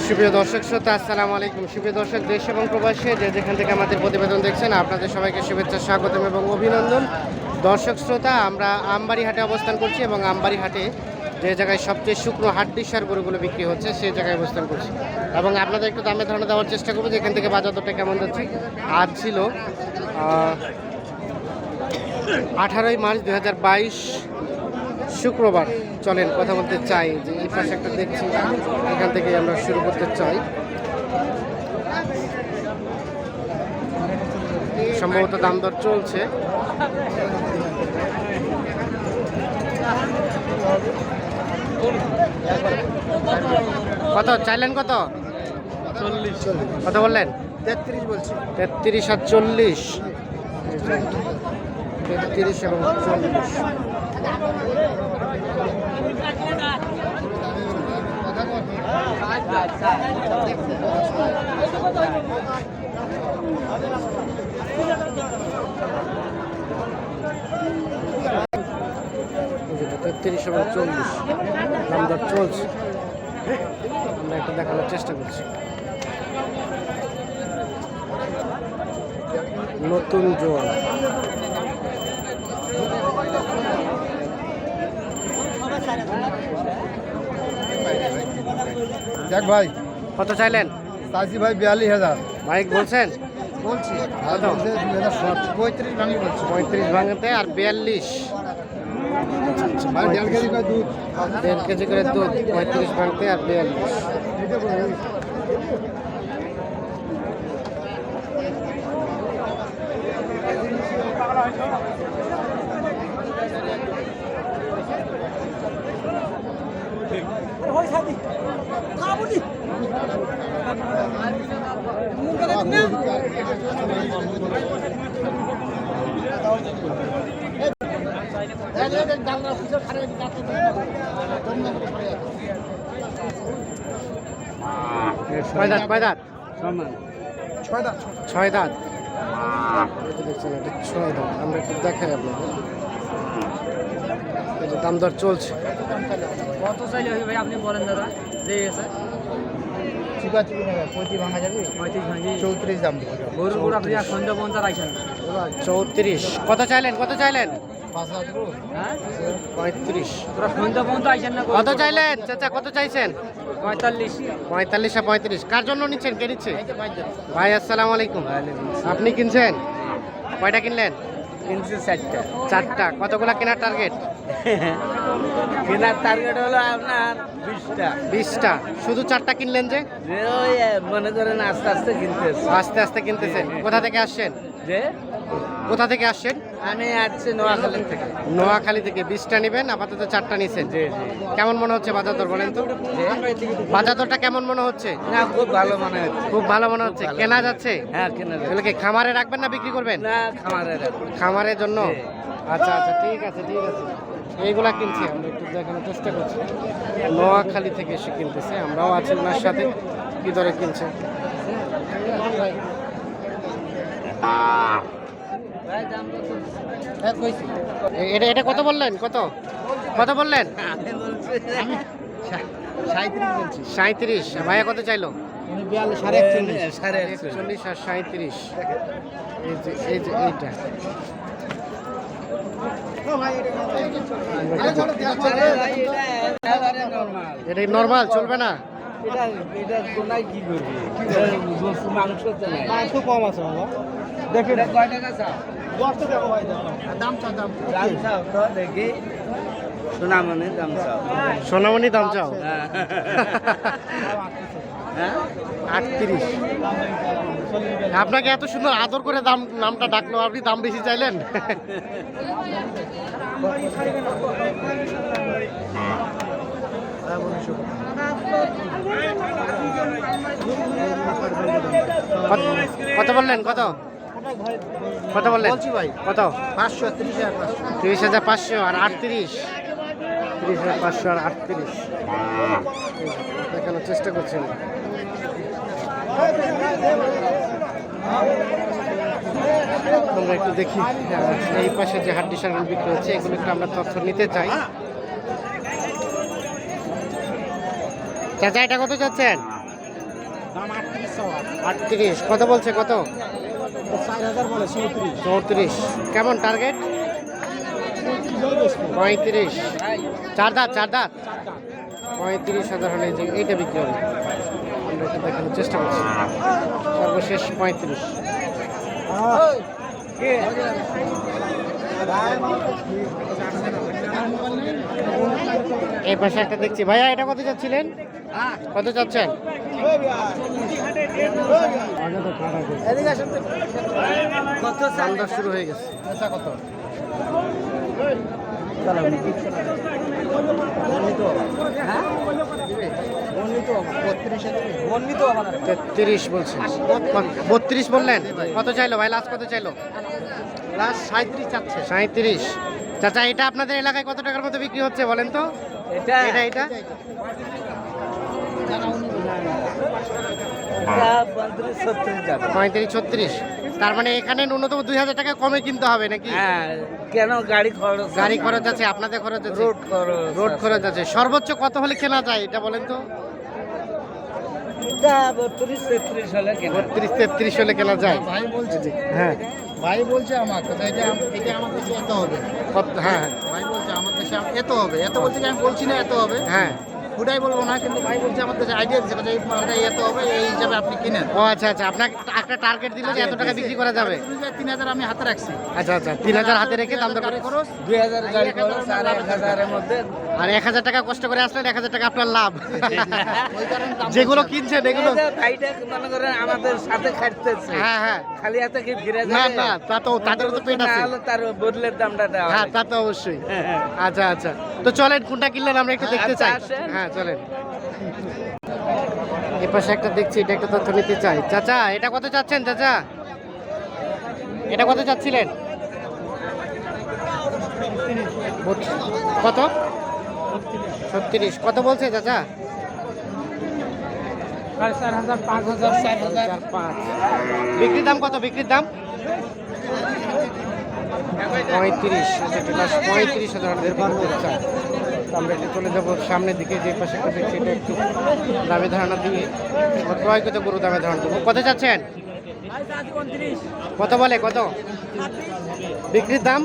সুপ্রিয় দর্শক শ্রোতা, আসসালামু আলাইকুম। সুপ্রিয় দর্শক, দেশ এবং প্রবাসে যে যেখান থেকে আমাদের প্রতিবেদন দেখছেন, আপনাদের সবাইকে শুভেচ্ছা, স্বাগতম এবং অভিনন্দন। দর্শক শ্রোতা, আমরা আমবাড়ি হাটে অবস্থান করছি এবং আমবাড়ি হাটে যে জায়গায় সবচেয়ে শুকনো হাড্ডিসার গরুগুলো বিক্রি হচ্ছে সেই জায়গায় অবস্থান করছি এবং আপনাদের একটু দামে ধারণা দেওয়ার চেষ্টা করবো যে এখান থেকে বাজার দরটা কেমন যাচ্ছে। আজ ছিল 18ই মার্চ 2022 শুক্রবার। চলেন কথা বলতে চাই যে এই পাশে একটা দেখছি, এখান থেকে আমরা শুরু করতে চাই। সম্ভবত দাম দর চলছে। কত চাইলেন? কত 40 কত বললেন? 33 বলছি। 33 আর 40, 33 এবং 40। তেত্রিশ এবং 40 দাম দর চলছে। আমরা একটু দেখানোর চেষ্টা করছি। নতুন জোয়ান দেখ ভাই, কত চাইলেন? চাষি ভাই 42,000 মাইক বলছেন? বলছি। কত? 35 ভাঙি বলছি। 35 ভাঙতে আর 42, ভাই 1.5 কেজি করে দুধ। 1.5 কেজি করে দুধ। 35 ভাঙতে আর 42। কয় দাঁত? কয় দাঁত? 6 দাঁত। 6 দাঁত। এটা দেখছেন, এটা 6 দাঁত। আমরা একটু দেখাই আপনাদের। এই যে দাম দর চলছে। কত চাইলে হবে ভাই আপনি বলেন দাদা? যে আছে 35 ভাঙা যাবে। 35 ভাঙি 34 দাম দেবো। গরুর গরু আপনি আর সন্ধ্যা পর্যন্ত রাখেন না। 34। কত চাইলেন? কত চাইলেন? 5,000 দেবো। হ্যাঁ 35। তোরা সন্ধ্যা পর্যন্ত আইসেন না। কত চাইলেন চাচা? কত চাইছেন? 45। 45 আর 35। কার জন্য নিচ্ছেন? কে নিচ্ছে? ভাই আসসালামু আলাইকুম। আপনি কিনছেন? কয়টা কিনলেন? কিনছি 4টা। 4টা। কতগুলা কেনার টার্গেট? কেনার টার্গেট হলো আপনার 20টা। 20টা। শুধু 4টা কিনলেন যে? ওই মনে করেন আস্তে আস্তে কিনতেছি। আস্তে আস্তে কিনতেছেন। কোথা থেকে আসছেন? যে কোথা থেকে আসছেন? আমি আসছি নোয়াখালী থেকে। নোয়াখালী থেকে। 20টা নেবেন, আপাতত 4টা নিছেন। জি জি। কেমন মনে হচ্ছে বাজার দর বলেন তো? বাজার দরটা কেমন মনে হচ্ছে? না খুব ভালো মনে হচ্ছে। খুব ভালো মনে হচ্ছে। কেনা যাচ্ছে? হ্যাঁ কেনা যাবে। এগুলো কি খামারে রাখবেন না বিক্রি করবেন? না খামারের খামারের জন্য। জি। আচ্ছা আচ্ছা, ঠিক আছে ঠিক আছে। এইগুলা কিনছি, আমরা একটু দেখানোর চেষ্টা করছি। নোয়াখালী থেকে এসে কিনতেছে, আমরাও আছি ওনার সাথে। কি দরে কিনছে? এটা এটা কত বললেন? কত কত বললেন? আমি বলছি 37 বলছি। 37। ভাইয়া কত চাইলো? 41 41 আর 37। এই যে এইটা এটা নর্মাল চলবে না? এটা কোনায় কি করবি? মাংস তো নাই। মাংস কম আছে বাবা। দেখেন কয় টাকা চাও? 10 টাকা ভাই দাম চা দাম। দাম চাও তো দেখি। সোনামণি দাম চাও। সোনামণি দাম চাও? হ্যাঁ 38। আপনাকে এত সুন্দর আদর করে দাম নামটা ডাকলো, আপনি দাম বেশি চাইলেন? কত বললেন? কত কত বললেন? বলছি ভাই কত? 530,500। 30,500 আর 38। 30,500 আর 38 দেখানোর চেষ্টা করছেন। আমরা একটু দেখি এই পাশে যে হাড্ডি সারগুলো বিক্রি হচ্ছে এগুলো একটু আমরা তথ্য নিতে চাই। চাচা এটা কত চাচ্ছেন? দাম 38 38 কত বলছে কত? 4000 বলে 34 34 কেমন টার্গেট? 35 চার দাঁত 35,000 হলে যে এইটা বিক্রি হবে। আমরা এটা দেখানোর চেষ্টা করছি। সর্বশেষ 35। এই পাশে একটা দেখছি ভাইয়া, এটা কত চাচ্ছিলেন? কত চাচ্ছেন? দাম দর শুরু হয়ে গেছে। কত? 33 বলছে। 32 বললেন? কত চাইলো ভাই? লাস্ট কত চাইলো? লাস্ট 37 চাচ্ছে। 37। চাচা এটা আপনাদের এলাকায় কত টাকার মতো বিক্রি হচ্ছে বলেন তো? এটা এটা এটা এটা 35-36 যাবে। 35-36। তার মানে এখানে ন্যূনতম 2000 টাকা কমে কিনতে হবে নাকি? হ্যাঁ, কেন গাড়ি খরচ? গাড়ি খরচ আছে, আপনাদের খরচ আছে, রোড খরচ, রোড খরচ আছে। সর্বোচ্চ কত হলে কেনা যায় এটা বলেন তো? এটা 32-33 হলে কেন? 32-33 হলে কেনা যায়। ভাই বলছে যে হ্যাঁ ভাই বলছে আমার কথা এটা এটা আমার দেশে এত হবে। হ্যাঁ ভাই বলছে আমার দেশে এত হবে, এত বলছে কি আমি বলছি না এত হবে। হ্যাঁ। ওটাই বলবো না, কিন্তু ভাই বলছে আমার কাছে আইডিয়া দিচ্ছে যে এই মালটা এত হবে, এই হিসাবে আপনি কিনেন। ও আচ্ছা আচ্ছা, আপনাকে একটা টার্গেট দিল যে এত টাকা বিক্রি করা যাবে। 3000 আমি হাতে রাখছি। আচ্ছা আচ্ছা, 3000 হাতে রেখে দাম দর গাড়ি খরচ 2000 গাড়ি খরচ আর 1000 এর মধ্যে আর 1000 টাকা কষ্ট করে আসলেন, 1000 টাকা আপনার লাভ। ওই কারণে দাম যেগুলো কিনছেন এগুলো, এই যে ভাইটা মনে করেন আমাদের সাথে খাটতেছে, হ্যাঁ হ্যাঁ, খালি হাতে কি ফিরে না যাবে? না, তা তো তাদেরও তো পেট আছে। না হলে তার বদলের দামটা দেওয়া হ্যাঁ হয়। তা তো অবশ্যই। আচ্ছা আচ্ছা, তো চলেন কোনটা কিনলেন আমরা একটু দেখতে আচ্ছা, চাই। আসেন। হ্যাঁ চলেন। এ পাশে একটা দেখছি, এটা একটা তথ্য নিতে চাই। চাচা এটা কত চাচ্ছেন? চাচা এটা কত চাচ্ছিলেন? কত? 36 কত বলছে চাচা? 4500 5000 4000 5। বিক্রির দাম কত? বিক্রির দাম 35। 35,000। আমরা একটু চলে যাবো সামনের দিকে, যে পাশে একটা দেখছি এটা একটু দামে ধারণা দিয়ে ক্রয়কৃত গরু দামে ধারণা দেবো। কত চাচ্ছেন? কত বলে? কত বিক্রির দাম?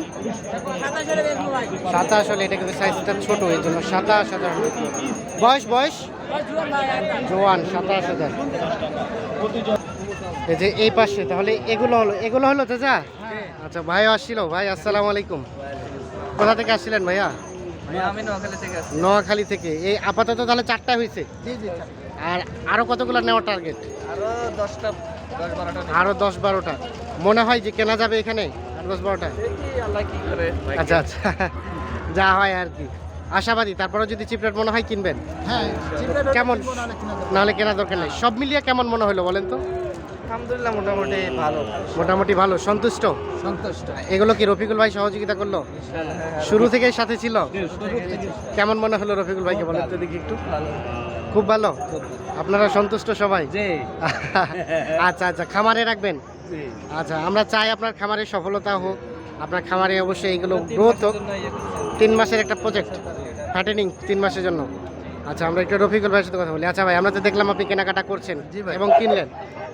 27 হলে। এটা কিন্তু সাইজটা ছোট, এই জন্য 27,000। বয়স বয়স জোয়ান, 27,000। এই যে এই পাশে, তাহলে এগুলো হলো চাচা? আচ্ছা, ভাইও আসছিল। ভাই আসসালামু আলাইকুম। কোথা থেকে আসছিলেন ভাইয়া? আমি নোয়াখালী থেকে আসছি। নোয়াখালী থেকে। এই আপাতত তাহলে 4টা হয়েছে, জি জি। আর আরো কতগুলো নেওয়ার টার্গেট? আরো 10-12টা আরো 10-12টা মনে হয় যে কেনা যাবে এখানে। আর 10-12টা। দেখি আল্লাহ কি করে। আচ্ছা আচ্ছা, যা হয় আর কি, আশাবাদী। তারপরে যদি চিপ রেট মনে হয় কিনবেন। হ্যাঁ, কেমন? নাহলে কেনা দরকার নেই। সব মিলিয়ে কেমন মনে হলো বলেন তো? আলহামদুলিল্লাহ মোটামুটি ভালো। মোটামুটি ভালো, সন্তুষ্ট। সন্তুষ্ট। এগুলো কি রফিকুল ভাই সহযোগিতা করলো? শুরু থেকেই সাথে ছিল? কেমন মনে হলো রফিকুল ভাইকে বলেন তো দেখি একটু। ভালো। খুব ভালো। আপনারা সন্তুষ্ট সবাই? জি আচ্ছা আচ্ছা, খামারে রাখবেন? জি। আচ্ছা, আমরা চাই আপনার খামারের সফলতা হোক। আপনার খামারে অবশ্যই এগুলো গ্রোথ হোক। 3 মাসের একটা প্রজেক্ট, ফ্যাটেনিং 3 মাসের জন্য। আচ্ছা, আমরা একটু রফিকুল ভাইয়ের সাথে কথা বলি। আচ্ছা ভাই, আমরা তো দেখলাম আপনি কেনাকাটা করছেন জি ভাই। এবং কিনলেন,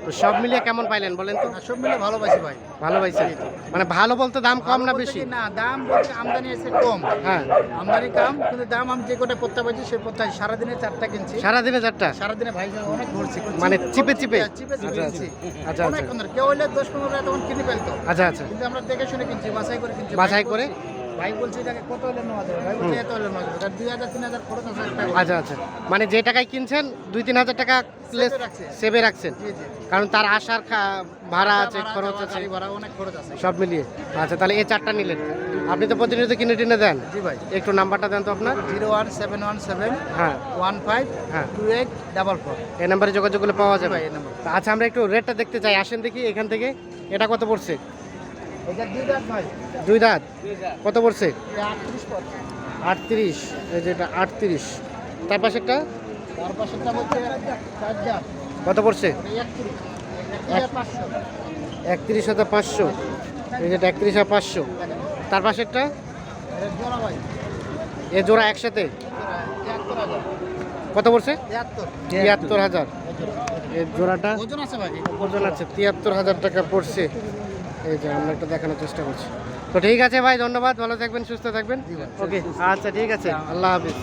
তো সব মিলিয়ে কেমন পাইলেন বলেন তো? সব মিলে ভালো পাইছি ভাই। ভালো পাইছেন? মানে ভালো বলতে দাম কম না বেশি? না, দাম বলতে আমদানি এসে কম। হ্যাঁ, আমদানি কম, কিন্তু দাম আমি যে কোটা পত্তা পাইছি সে পত্তা সারাদিনে 4টা কিনছি। সারাদিনে 4টা? সারাদিনে ভাই অনেক ঘুরছি। মানে চিপে চিপে? চিপে চিপে আচ্ছা কিনছি। আচ্ছা অনেক আচ্ছা সুন্দর। কেউ হইলে 10-15 তখন কিনে ফেলতো, আচ্ছা আচ্ছা। কিন্তু আমরা দেখে শুনে কিনছি, বাছাই করে কিনছি। বাছাই করে? ভাই বলছি এটাকে কত হলে নেওয়া যাবে, ভাই বলছে এত হলে নেওয়া যাবে। 2000-3000 খরচ আছে একটা। আচ্ছা আচ্ছা, মানে যে টাকায় কিনছেন 2-3 হাজার টাকা সেভে রাখছি। সেভে রাখছেন, জি জি। কারণ তার আসার ভাড়া আছে, খরচ আছে, গাড়ি ভাড়া অনেক খরচ আছে। সব মিলিয়ে। আচ্ছা, তাহলে এই 4টা নিলেন। আপনি তো প্রতিনিয়ত কিনে টিনে দেন। জি ভাই। একটু নাম্বারটা দেন তো আপনার। 01717 হ্যাঁ 15 হ্যাঁ, 2844। এই নাম্বারে যোগাযোগ করলে পাওয়া যাবে। ভাই এই নাম্বার। তা আচ্ছা, আমরা একটু রেটটা দেখতে চাই, আসেন দেখি এখান থেকে। এটা কত পড়ছে? এটা 2 দাঁত ভাই। 2 দাঁত কত পড়ছে? এটা 38 পড়। 38। এই যে এটা 38। তার পাশে একটা তার পাশেরটা বলতে 4 দাঁত। কত পড়ছে? এটা 31। 31,500। 31,500। এই যে 31,500। তার পাশে একটা এটা জোড়া ভাই। এ জোড়া একসাথে 73,000। কত পড়ছে? 73। 73,000। এটা এর জোড়াটা ওজন আছে ভাই। ওজন আছে ৭৩,০০০ টাকা পড়ছে। এই যে আমরা একটু দেখানোর চেষ্টা করছি। তো ঠিক আছে ভাই, ধন্যবাদ, ভালো থাকবেন, সুস্থ থাকবেন। ওকে, আচ্ছা ঠিক আছে, আল্লাহ হাফিজ।